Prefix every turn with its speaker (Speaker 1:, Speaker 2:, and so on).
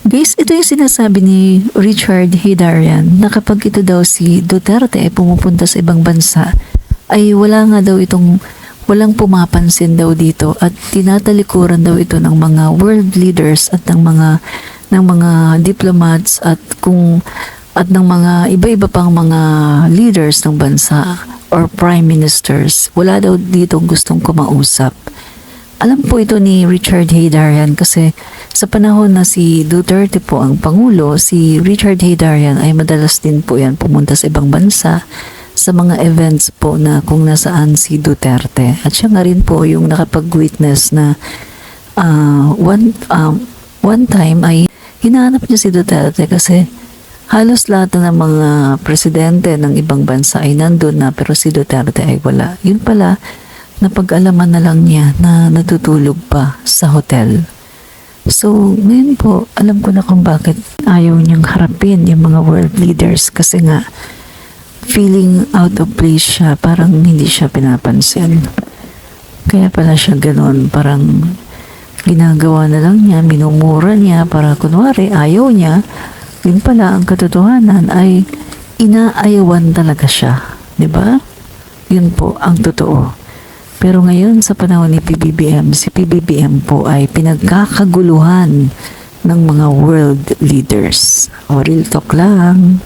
Speaker 1: Guys, ito yung sinasabi ni Richard Hidarian na kapag ito daw si Duterte ay pumupunta sa ibang bansa, ay wala nga daw itong walang pumapansin daw dito at tinatalikuran daw ito ng mga world leaders at ng mga diplomats at ng mga iba-iba pang mga leaders ng bansa or prime ministers. Wala daw ditong gustong kumausap. Alam po ito ni Richard Hidarian kasi sa panahon na si Duterte po ang Pangulo, si Richard Hidarian ay madalas din po yan pumunta sa ibang bansa sa mga events po na kung nasaan si Duterte. At siya nga rin po yung nakapag-witness na one time ay hinahanap niya si Duterte kasi halos lahat na ng mga presidente ng ibang bansa ay nandun na pero si Duterte ay wala. Yun pala, napag-alaman na lang niya na natutulog pa sa hotel. So, ngayon po, alam ko na kung bakit ayaw niyang harapin yung mga world leaders kasi nga, feeling out of place siya, parang hindi siya pinapansin. Kaya pala siya ganon, parang ginagawa na lang niya, minumura niya, para kunwari ayaw niya, yun pala ang katotohanan ay inaayawan talaga siya. 'Di ba? Yun po ang totoo. Pero ngayon sa panahon ni PBBM, si PBBM po ay pinagkakaguluhan ng mga world leaders. O real talk lang.